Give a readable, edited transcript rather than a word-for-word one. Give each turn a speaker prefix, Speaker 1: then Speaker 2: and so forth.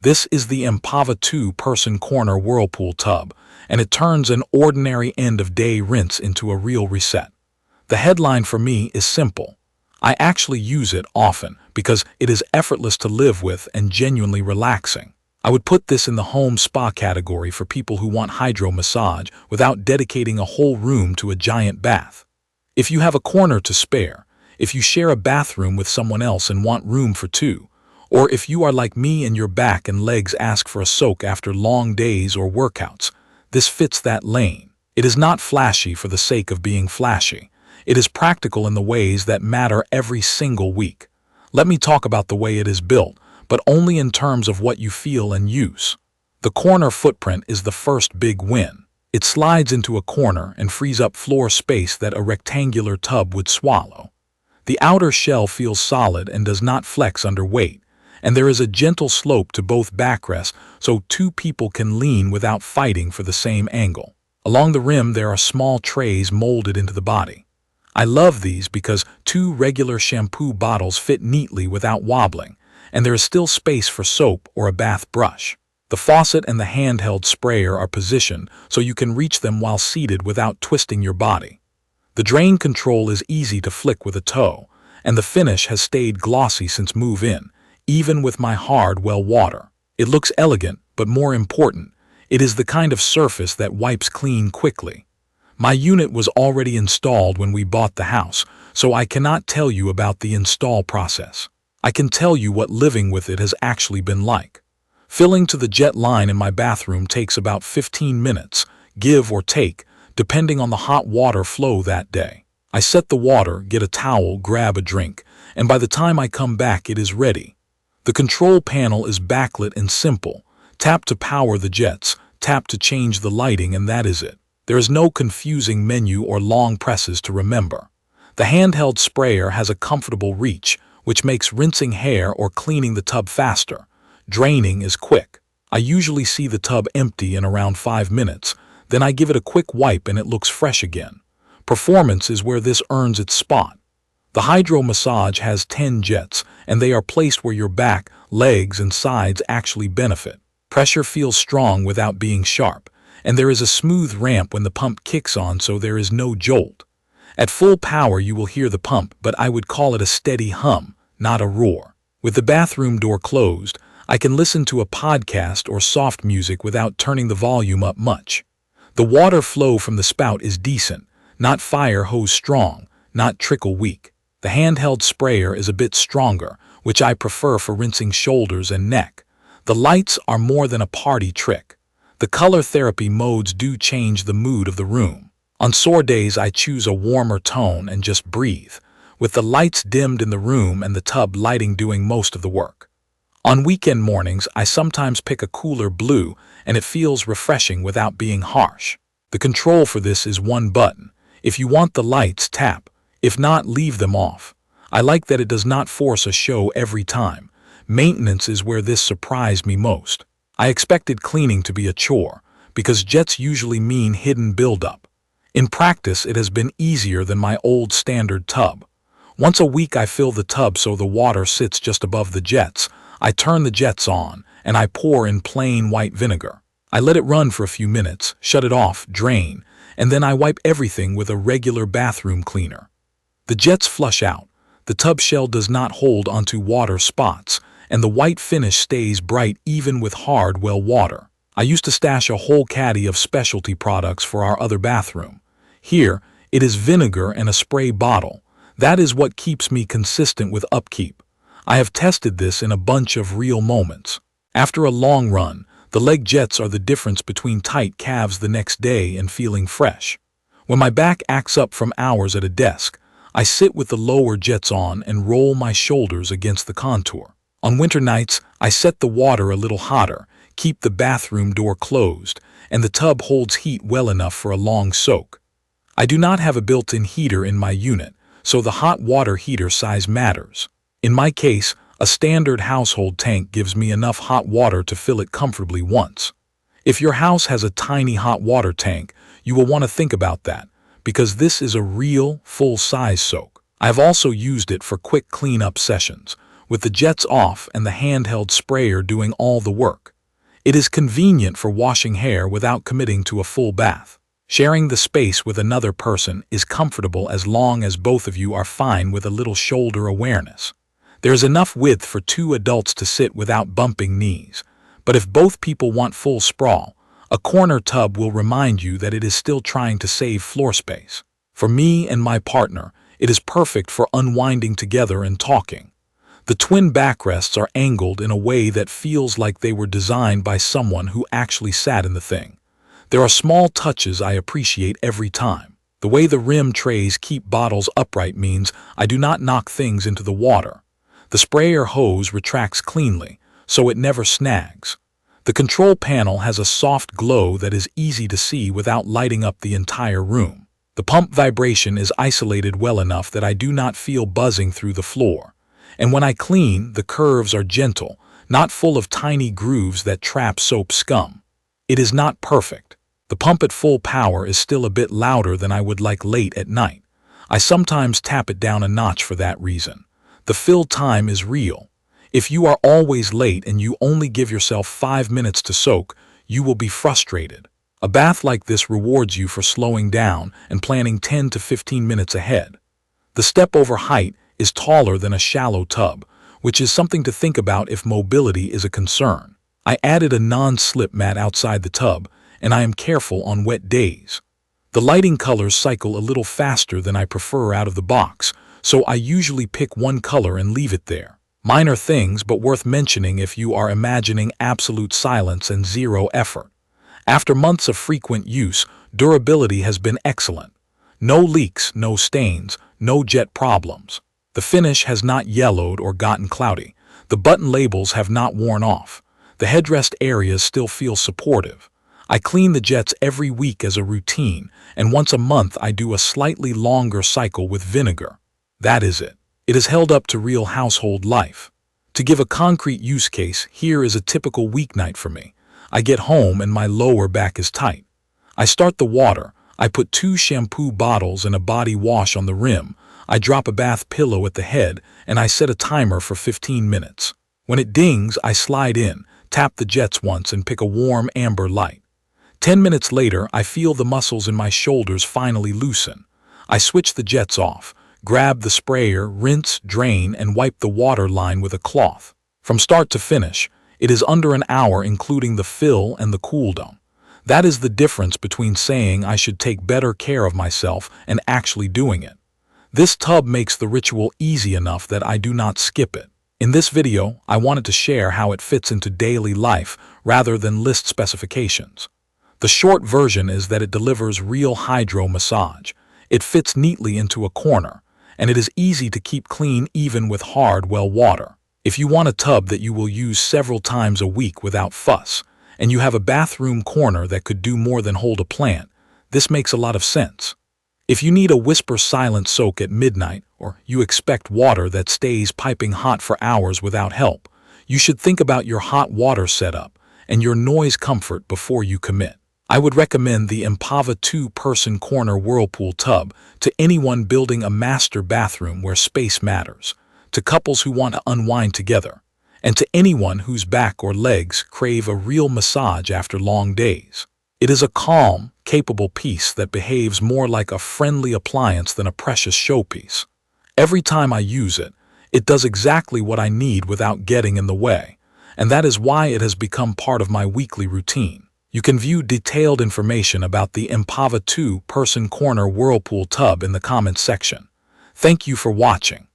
Speaker 1: This is the Empava 2-person corner Whirlpool tub, and it turns an ordinary end-of-day rinse into a real reset. The headline for me is simple. I actually use it often because it is effortless to live with and genuinely relaxing. I would put this in the home spa category for people who want hydro massage without dedicating a whole room to a giant bath. If you have a corner to spare, if you share a bathroom with someone else and want room for two, or if you are like me and your back and legs ask for a soak after long days or workouts, this fits that lane. It is not flashy for the sake of being flashy. It is practical in the ways that matter every single week. Let me talk about the way it is built, but only in terms of what you feel and use. The corner footprint is the first big win. It slides into a corner and frees up floor space that a rectangular tub would swallow. The outer shell feels solid and does not flex under weight, and there is a gentle slope to both backrests so two people can lean without fighting for the same angle. Along the rim there are small trays molded into the body. I love these because two regular shampoo bottles fit neatly without wobbling, and there is still space for soap or a bath brush. The faucet and the handheld sprayer are positioned so you can reach them while seated without twisting your body. The drain control is easy to flick with a toe, and the finish has stayed glossy since move-in, even with my hard well water. It looks elegant, but more important, it is the kind of surface that wipes clean quickly. My unit was already installed when we bought the house, so I cannot tell you about the install process. I can tell you what living with it has actually been like. Filling to the jet line in my bathroom takes about 15 minutes, give or take, depending on the hot water flow that day. I set the water, get a towel, grab a drink, and by the time I come back it is ready. The control panel is backlit and simple. Tap to power the jets, tap to change the lighting, and that is it. There is no confusing menu or long presses to remember. The handheld sprayer has a comfortable reach, which makes rinsing hair or cleaning the tub faster. Draining is quick. I usually see the tub empty in around 5 minutes, then I give it a quick wipe and it looks fresh again. Performance is where this earns its spot. The hydro massage has 10 jets, and they are placed where your back, legs, and sides actually benefit. Pressure feels strong without being sharp, and there is a smooth ramp when the pump kicks on, so there is no jolt. At full power you will hear the pump, but I would call it a steady hum, not a roar. With the bathroom door closed, I can listen to a podcast or soft music without turning the volume up much. The water flow from the spout is decent, not fire hose strong, not trickle weak. The handheld sprayer is a bit stronger, which I prefer for rinsing shoulders and neck. The lights are more than a party trick. The color therapy modes do change the mood of the room. On sore days I choose a warmer tone and just breathe, with the lights dimmed in the room and the tub lighting doing most of the work. On weekend mornings I sometimes pick a cooler blue, and it feels refreshing without being harsh. The control for this is one button. If you want the lights, tap. If not, leave them off. I like that it does not force a show every time. Maintenance is where this surprised me most. I expected cleaning to be a chore, because jets usually mean hidden buildup. In practice, it has been easier than my old standard tub. Once a week I fill the tub so the water sits just above the jets. I turn the jets on, and I pour in plain white vinegar. I let it run for a few minutes, shut it off, drain, and then I wipe everything with a regular bathroom cleaner. The jets flush out, the tub shell does not hold onto water spots, and the white finish stays bright even with hard well water. I used to stash a whole caddy of specialty products for our other bathroom. Here, it is vinegar and a spray bottle. That is what keeps me consistent with upkeep. I have tested this in a bunch of real moments. After a long run, the leg jets are the difference between tight calves the next day and feeling fresh. When my back acts up from hours at a desk, I sit with the lower jets on and roll my shoulders against the contour. On winter nights, I set the water a little hotter, keep the bathroom door closed, and the tub holds heat well enough for a long soak. I do not have a built-in heater in my unit, so the hot water heater size matters. In my case, a standard household tank gives me enough hot water to fill it comfortably once. If your house has a tiny hot water tank, you will want to think about that, because this is a real, full-size soak. I have also used it for quick cleanup sessions, with the jets off and the handheld sprayer doing all the work. It is convenient for washing hair without committing to a full bath. Sharing the space with another person is comfortable as long as both of you are fine with a little shoulder awareness. There is enough width for 2 adults to sit without bumping knees. But if both people want full sprawl, a corner tub will remind you that it is still trying to save floor space. For me and my partner, it is perfect for unwinding together and talking. The twin backrests are angled in a way that feels like they were designed by someone who actually sat in the thing. There are small touches I appreciate every time. The way the rim trays keep bottles upright means I do not knock things into the water. The sprayer hose retracts cleanly, so it never snags. The control panel has a soft glow that is easy to see without lighting up the entire room. The pump vibration is isolated well enough that I do not feel buzzing through the floor. And when I clean, the curves are gentle, not full of tiny grooves that trap soap scum. It is not perfect. The pump at full power is still a bit louder than I would like late at night. I sometimes tap it down a notch for that reason. The fill time is real. If you are always late and you only give yourself 5 minutes to soak, you will be frustrated. A bath like this rewards you for slowing down and planning 10 to 15 minutes ahead. The step-over height is taller than a shallow tub, which is something to think about if mobility is a concern. I added a non-slip mat outside the tub, and I am careful on wet days. The lighting colors cycle a little faster than I prefer out of the box, so I usually pick one color and leave it there. Minor things, but worth mentioning if you are imagining absolute silence and zero effort. After months of frequent use, durability has been excellent. No leaks, no stains, no jet problems. The finish has not yellowed or gotten cloudy. The button labels have not worn off. The headrest areas still feel supportive. I clean the jets every week as a routine, and once a month I do a slightly longer cycle with vinegar. That is it. It is held up to real household life. To give a concrete use case, here is a typical weeknight for me. I get home and my lower back is tight. I start the water. I put 2 shampoo bottles and a body wash on the rim. I drop a bath pillow at the head, and I set a timer for 15 minutes. When it dings, I slide in, tap the jets once, and pick a warm amber light. 10 minutes later, I feel the muscles in my shoulders finally loosen. I switch the jets off, grab the sprayer, rinse, drain, and wipe the water line with a cloth. From start to finish, it is under an hour including the fill and the cool down. That is the difference between saying I should take better care of myself and actually doing it. This tub makes the ritual easy enough that I do not skip it. In this video, I wanted to share how it fits into daily life rather than list specifications. The short version is that it delivers real hydro massage. It fits neatly into a corner, and it is easy to keep clean even with hard well water. If you want a tub that you will use several times a week without fuss, and you have a bathroom corner that could do more than hold a plant, this makes a lot of sense. If you need a whisper-silent soak at midnight, or you expect water that stays piping hot for hours without help, you should think about your hot water setup and your noise comfort before you commit. I would recommend the Empava 2-person corner Whirlpool tub to anyone building a master bathroom where space matters, to couples who want to unwind together, and to anyone whose back or legs crave a real massage after long days. It is a calm, capable piece that behaves more like a friendly appliance than a precious showpiece. Every time I use it, it does exactly what I need without getting in the way, and that is why it has become part of my weekly routine. You can view detailed information about the Empava 2-person corner Whirlpool tub in the comments section. Thank you for watching.